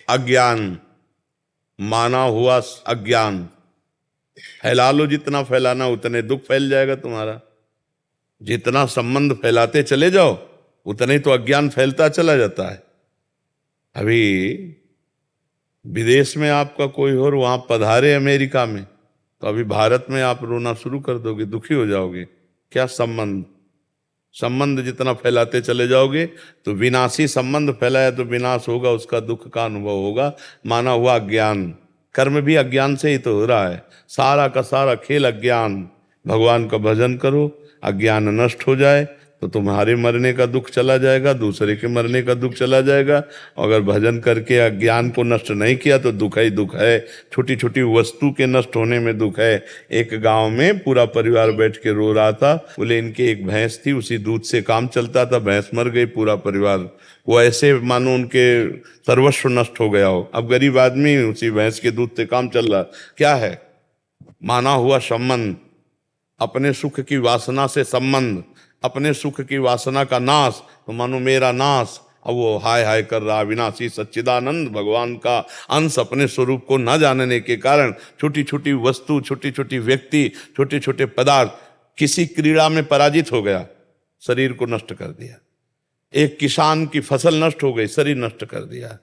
अज्ञान, माना हुआ अज्ञान। फैला लो, जितना फैलाना उतने दुख फैल जाएगा तुम्हारा। जितना संबंध फैलाते चले जाओ उतने तो अज्ञान फैलता चला जाता है। अभी विदेश में आपका कोई और वहां पधारे अमेरिका में, तो अभी भारत में आप रोना शुरू कर दोगे, दुखी हो जाओगे। क्या संबंध, संबंध जितना फैलाते चले जाओगे तो विनाशी संबंध फैलाया तो विनाश होगा, उसका दुख का अनुभव होगा। माना हुआ अज्ञान, कर्म भी अज्ञान से ही तो हो रहा है। सारा का सारा खेल अज्ञान। भगवान का भजन करो, अज्ञान नष्ट हो जाए तो तुम्हारे मरने का दुख चला जाएगा, दूसरे के मरने का दुख चला जाएगा। अगर भजन करके अज्ञान को नष्ट नहीं किया तो दुख ही दुख है। छोटी छोटी वस्तु के नष्ट होने में दुख है। एक गांव में पूरा परिवार बैठ के रो रहा था। बोले इनके एक भैंस थी, उसी दूध से काम चलता था, भैंस मर गई, पूरा परिवार वो ऐसे मानो उनके सर्वस्व नष्ट हो गया हो। अब गरीब आदमी उसी भैंस के दूध से काम चल रहा। क्या है? माना हुआ संबंध, अपने सुख की वासना से संबंध, अपने सुख की वासना का नाश, तो मानो मेरा नाश। अब वो हाय हाय कर रहा। विनाशी सच्चिदानंद भगवान का अंश अपने स्वरूप को न जानने के कारण छोटी छोटी वस्तु, छोटी छोटी व्यक्ति, छोटे छोटे पदार्थ, किसी क्रीड़ा में पराजित हो गया, शरीर को नष्ट कर दिया। एक किसान की फसल नष्ट हो गई, शरीर नष्ट कर दिया।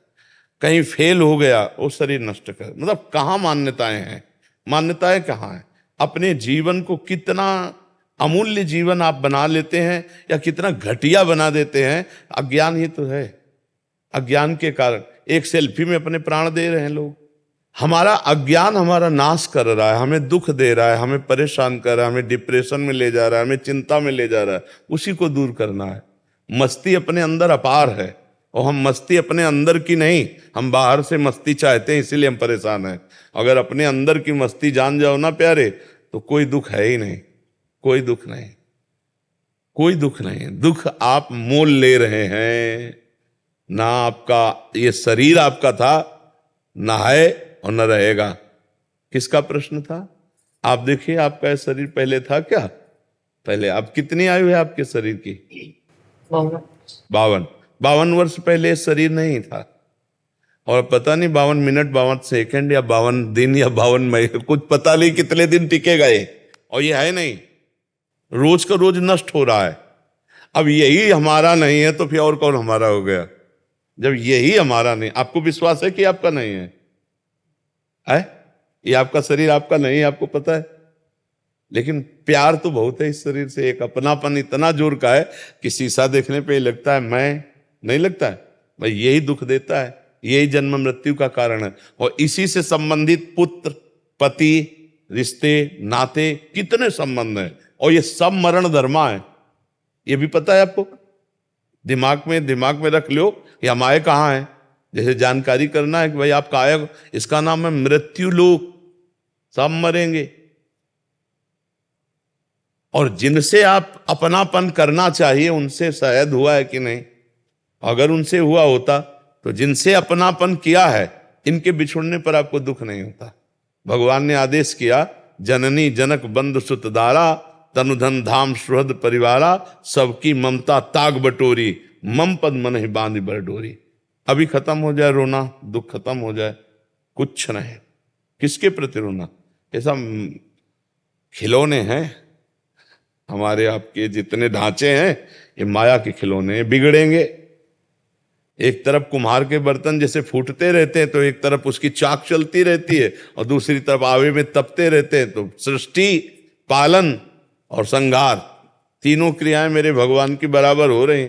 कहीं फेल हो गया, वो शरीर नष्ट कर, मतलब कहाँ मान्यताएं हैं? मान्यताएं कहाँ हैं? अपने जीवन को कितना अमूल्य जीवन आप बना लेते हैं या कितना घटिया बना देते हैं, अज्ञान ही तो है। अज्ञान के कारण एक सेल्फी में अपने प्राण दे रहे हैं लोग। हमारा अज्ञान हमारा नाश कर रहा है, हमें दुख दे रहा है, हमें परेशान कर रहा है, हमें डिप्रेशन में ले जा रहा है, हमें चिंता में ले जा रहा है। उसी को दूर करना है। मस्ती अपने अंदर अपार है, और हम मस्ती अपने अंदर की नहीं, हम बाहर से मस्ती चाहते हैं, इसीलिए हम परेशान हैं। अगर अपने अंदर की मस्ती जान जाओ ना प्यारे, तो कोई दुख है ही नहीं, कोई दुख नहीं, कोई दुख नहीं। दुख आप मोल ले रहे हैं ना। आपका ये शरीर आपका था, ना है और न रहेगा। किसका प्रश्न था? आप देखिए, आपका ये शरीर पहले था क्या? पहले आप कितनी आयु है आपके शरीर की? 52 वर्ष पहले शरीर नहीं था। और पता नहीं 52 मिनट, 52 सेकंड या 52 दिन या 52 महीने, कुछ पता नहीं कितने दिन टिकेगा ये। और ये है नहीं, रोज का रोज नष्ट हो रहा है। अब यही हमारा नहीं है तो फिर और कौन हमारा हो गया? जब यही हमारा नहीं, आपको विश्वास है कि आपका नहीं है? ये आपका शरीर आपका नहीं है, आपको पता है। लेकिन प्यार तो बहुत है इस शरीर से। एक अपनापन इतना जोर का है कि शीशा देखने पे लगता है मैं, नहीं लगता है भाई। यही दुख देता है, यही जन्म मृत्यु का कारण है। और इसी से संबंधित पुत्र, पति, रिश्ते, नाते, कितने संबंध हैं। और ये सब मरण धर्मा है, ये भी पता है आपको। दिमाग में रख लो कि हम आए कहाँ हैं। जैसे जानकारी करना है कि भाई आपका आया, इसका नाम है मृत्यु लोक। सब मरेंगे। और जिनसे आप अपनापन करना चाहिए उनसे शायद हुआ है कि नहीं? अगर उनसे हुआ होता तो जिनसे अपनापन किया है, इनके बिछुड़ने पर आपको दुख नहीं होता। भगवान ने आदेश किया, जननी जनक बंधु सुत दारा, तनुधन धाम सुहृद परिवारा, सबकी ममता ताग बटोरी, मम पद मन ही बांध बर डोरी। अभी खत्म हो जाए रोना, दुख खत्म हो जाए, कुछ नहीं। किसके प्रति रोना? ऐसा खिलौने हैं हमारे आपके, जितने ढांचे हैं ये माया के खिलौने, बिगड़ेंगे। एक तरफ कुम्हार के बर्तन जैसे फूटते रहते हैं तो एक तरफ उसकी चाक चलती रहती है, और दूसरी तरफ आवे में तपते रहते हैं। तो सृष्टि, पालन और संहार, तीनों क्रियाएं मेरे भगवान की बराबर हो रही।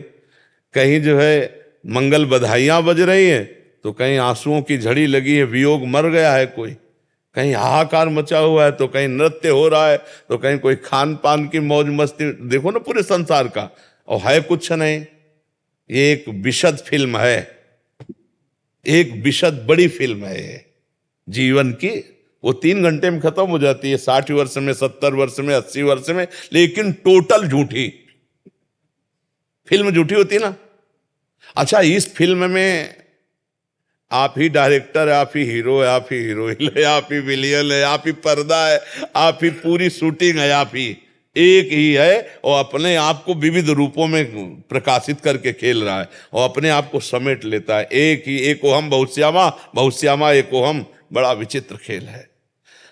कहीं जो है मंगल बधाइयां बज रही हैं, तो कहीं आंसुओं की झड़ी लगी है, वियोग मर गया है कोई, कहीं हाहाकार मचा हुआ है, तो कहीं नृत्य हो रहा है, तो कहीं कोई खान पान की मौज मस्ती। देखो ना पूरे संसार का, और है कुछ नहीं। ये एक विशद फिल्म है, एक विशद बड़ी फिल्म है ये जीवन की। वो 3 घंटे में खत्म हो जाती है, 60 वर्ष में, 70 वर्ष में, 80 वर्ष में, लेकिन टोटल झूठी फिल्म। झूठी होती ना। अच्छा, इस फिल्म में आप ही डायरेक्टर है, आप ही हीरो है, आप ही हीरोइन है, आप ही विलियन है, आप ही पर्दा है, आप ही पूरी शूटिंग है, आप ही एक ही है और अपने आप को विविध रूपों में प्रकाशित करके खेल रहा है और अपने आप को समेट लेता है। एक ही एकोहम बहुश्यामा, बहुश्यामा एकोहम। बड़ा विचित्र खेल है।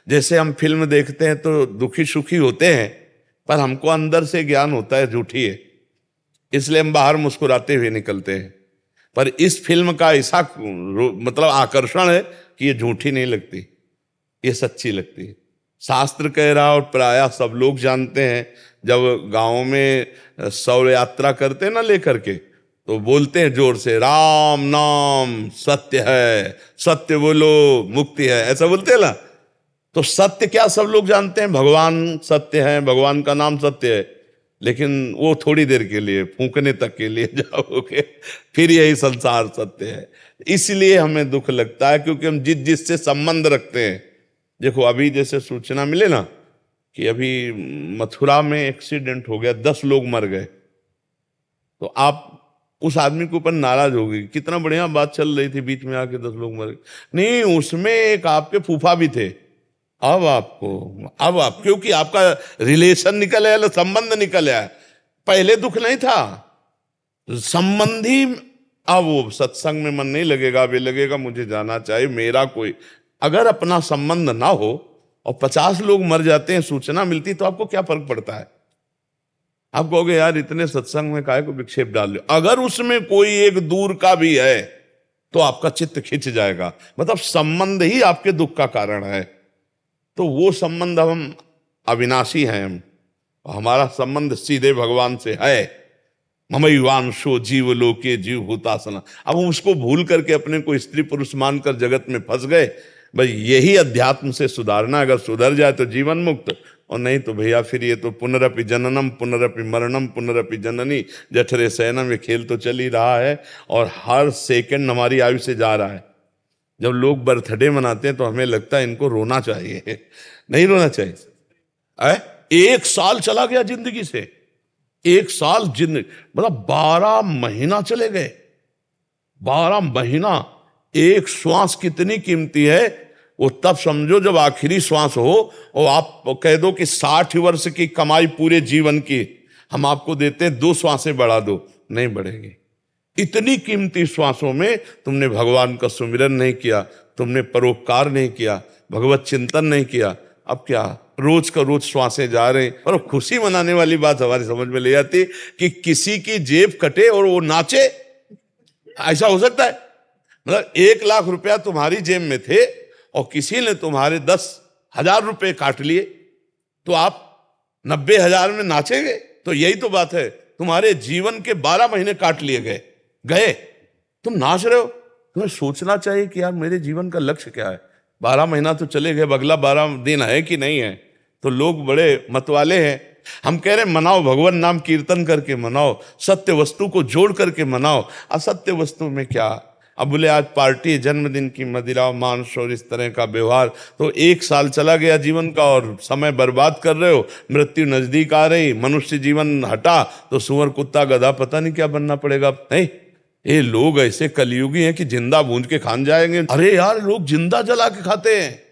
जैसे हम फिल्म देखते हैं तो दुखी सुखी होते हैं, पर हमको अंदर से ज्ञान होता है झूठी है, इसलिए हम बाहर मुस्कुराते हुए निकलते हैं। पर इस फिल्म का ऐसा मतलब आकर्षण है कि ये झूठी नहीं लगती, ये सच्ची लगती है। शास्त्र कह रहा और प्रायः सब लोग जानते हैं, जब गांव में शौर्य यात्रा करते हैं ना लेकर के, तो बोलते हैं जोर से, राम नाम सत्य है, सत्य बोलो मुक्ति है, ऐसा बोलते हैं ना। तो सत्य क्या सब लोग जानते हैं, भगवान सत्य है, भगवान का नाम सत्य है, लेकिन वो थोड़ी देर के लिए, फूंकने तक के लिए जाओगे, फिर यही संसार सत्य है। इसलिए हमें दुख लगता है क्योंकि हम जिससे संबंध रखते हैं। देखो अभी जैसे सूचना मिले ना कि अभी मथुरा में एक्सीडेंट हो गया, 10 लोग मर गए, तो आप उस आदमी के ऊपर नाराज हो गई, कितना बढ़िया बात चल रही थी, बीच में आके 10 लोग मर गए। नहीं, उसमें एक आपके फूफा भी थे। अब आप क्योंकि आपका रिलेशन निकल आया, संबंध निकल आया, पहले दुख नहीं था संबंधी। अब वो सत्संग में मन नहीं लगेगा, अब ये लगेगा मुझे जाना चाहिए, मेरा कोई। अगर अपना संबंध ना हो और 50 लोग मर जाते हैं, सूचना मिलती, तो आपको क्या फर्क पड़ता है? आप कहोगे यार इतने सत्संग में काहे को विक्षेप डाल लो। अगर उसमें कोई एक दूर का भी है तो आपका चित्त खिंच जाएगा, मतलब संबंध ही आपके दुख का कारण है। तो वो संबंध, हम अविनाशी हैं, हमारा संबंध सीधे भगवान से है। ममैवांशो जीव लोके जीव भूतासना। अब हम उसको भूल करके अपने को स्त्री पुरुष मानकर जगत में फंस गए। भाई यही अध्यात्म से सुधारना, अगर सुधर जाए तो जीवन मुक्त, और नहीं तो भैया फिर ये तो पुनरपि जननम पुनरपि मरणम पुनरपि जननी जठरे शयनम, ये खेल तो चल ही रहा है और हर सेकंड हमारी आयु से जा रहा है। जब लोग बर्थडे मनाते हैं तो हमें लगता है इनको रोना चाहिए, नहीं रोना चाहिए। 1 साल चला गया जिंदगी से, 1 साल जिंदगी, मतलब 12 महीना चले गए। 12 महीना, एक श्वास कितनी कीमती है वो तब समझो जब आखिरी श्वास हो और आप कह दो कि 60 वर्ष की कमाई पूरे जीवन की हम आपको देते हैं, 2 श्वासें बढ़ा दो, नहीं बढ़ेगी। इतनी कीमती श्वासों में तुमने भगवान का सुमिरन नहीं किया, तुमने परोपकार नहीं किया, भगवत चिंतन नहीं किया। अब क्या रोज का रोज श्वासें जा रहे हैं। और खुशी मनाने वाली बात हमारी समझ में ले आती कि किसी की जेब कटे और वो नाचे, ऐसा हो सकता है? मतलब 1 लाख रुपया तुम्हारी जेब में थे और किसी ने तुम्हारे 10,000 रुपए काट लिए, तो आप 90,000 में नाचेंगे? तो यही तो बात है, तुम्हारे जीवन के 12 महीने काट लिए गए, तुम नाच रहे हो। तुम्हें सोचना चाहिए कि यार मेरे जीवन का लक्ष्य क्या है। 12 महीना तो चले गए, अगला 12 दिन है कि नहीं है। तो लोग बड़े मतवाले हैं। हम कह रहे मनाओ, भगवान नाम कीर्तन करके मनाओ, सत्य वस्तु को जोड़ करके मनाओ। असत्य वस्तु में क्या? अब बोले आज पार्टी, जन्मदिन की मदिरा मांस और इस तरह का व्यवहार, तो 1 साल चला गया जीवन का और समय बर्बाद कर रहे हो। मृत्यु नजदीक आ रही, मनुष्य जीवन हटा तो सुअर कुत्ता गधा पता नहीं क्या बनना पड़ेगा। नहीं, ये लोग ऐसे कलयुगी हैं कि जिंदा भूंज के खान जाएंगे। अरे यार लोग जिंदा जला के खाते हैं,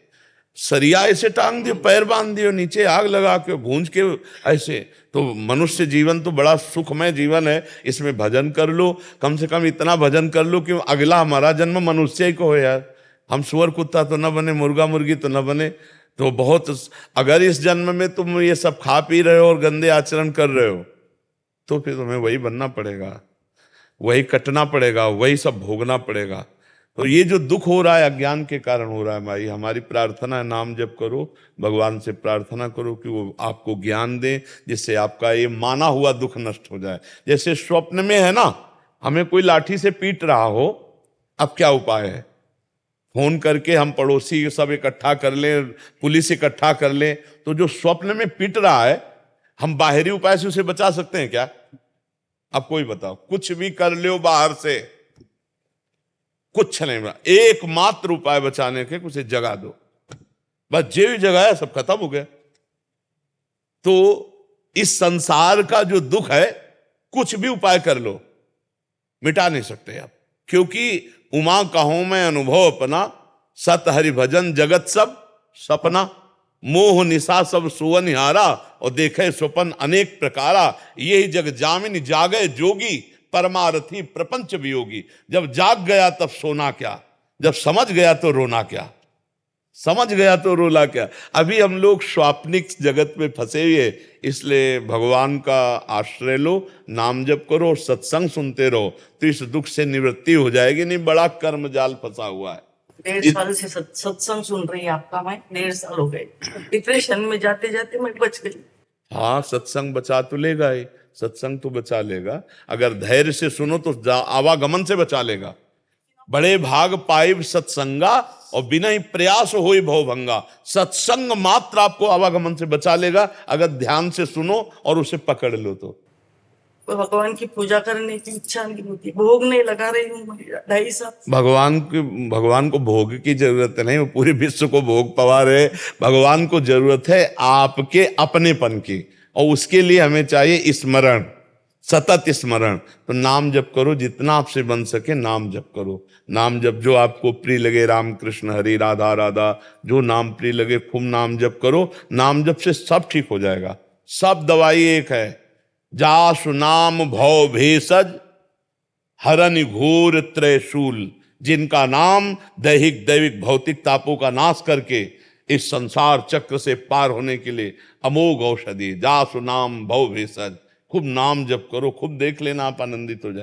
सरिया ऐसे टांग दियो, पैर बांध दियो, नीचे आग लगा के भूंज के ऐसे। तो मनुष्य जीवन तो बड़ा सुखमय जीवन है, इसमें भजन कर लो, कम से कम इतना भजन कर लो कि अगला हमारा जन्म मनुष्य ही को हो यार। हम सुअर कुत्ता तो न बने, मुर्गा मुर्गी तो न बने। तो बहुत, अगर इस जन्म में तुम ये सब खा पी रहे हो और गंदे आचरण कर रहे हो तो फिर तुम्हें वही बनना पड़ेगा, वही कटना पड़ेगा, वही सब भोगना पड़ेगा। तो ये जो दुख हो रहा है अज्ञान के कारण हो रहा है। भाई हमारी प्रार्थना है, नाम जप करो, भगवान से प्रार्थना करो कि वो आपको ज्ञान दे, जिससे आपका ये माना हुआ दुख नष्ट हो जाए। जैसे स्वप्न में है ना, हमें कोई लाठी से पीट रहा हो, अब क्या उपाय है? फोन करके हम पड़ोसी सब इकट्ठा कर लें, पुलिस इकट्ठा कर लें। तो जो स्वप्न में पीट रहा है, हम बाहरी उपाय से उसे बचा सकते हैं क्या? अब कोई बताओ, कुछ भी कर लो बाहर से, कुछ नहीं बना। एकमात्र उपाय बचाने के, उसे जगा दो, बस जे भी जगाया सब खत्म हो गया। तो इस संसार का जो दुख है, कुछ भी उपाय कर लो मिटा नहीं सकते आप, क्योंकि उमा कहूं मैं अनुभव अपना, सत हरि भजन जगत सब सपना। मोह निशा सब सुवनिहारा, और देखे स्वपन अनेक प्रकारा। यही जग जामिन जागे जोगी, परमारथी प्रपंच वियोगी। जब जाग गया तब सोना क्या, जब समझ गया तो रोना क्या, समझ गया तो रोला क्या। अभी हम लोग स्वाप्निक जगत में फंसे हुए, इसलिए भगवान का आश्रय लो, नाम जप करो, सत्संग सुनते रहो, तो इस दुख से निवृत्ति हो जाएगी। नहीं बड़ा कर्म जाल फंसा हुआ है। 1.5 साल से सत्संग सुन रही है आपका, मैं 1.5 साल हो गए। डिप्रेशन में जाते जाते मैं बच गई। हाँ, सत्संग बचा तो लेगा ही, सत्संग तो बचा लेगा। अगर धैर्य से सुनो तो आवागमन से बचा लेगा। बड़े भाग पाइब सत्संगा, और बिना ही प्रयास होई भवभंगा। सत्संग मात्र आपको आवागमन से बचा लेगा, अगर ध्यान से सुनो और उसे पकड़ लो तो। भगवान की पूजा करने की इच्छा नहीं होती, भोग नहीं लगा रही हूँ 2.5 साल। भगवान को भोग की जरूरत नहीं, वो पूरे विश्व को भोग पवा रहे। भगवान को जरूरत है आपके अपनेपन की, और उसके लिए हमें चाहिए स्मरण, सतत स्मरण। तो नाम जप करो, जितना आपसे बन सके नाम जप करो। नाम जप जो आपको प्रिय लगे, राम कृष्ण हरि राधा राधा, जो नाम प्रिय लगे खूब नाम जप करो। नाम जप से सब ठीक हो जाएगा, सब दवाई एक है। जासु नाम भव भेषज, हरन घोर त्रयशूल। जिनका नाम दैहिक दैविक भौतिक तापों का नाश करके इस संसार चक्र से पार होने के लिए अमोघ औषधि। जासु नाम भव भेषज, खूब नाम जप करो, खूब देख लेना आप आनंदित हो जाएंगे।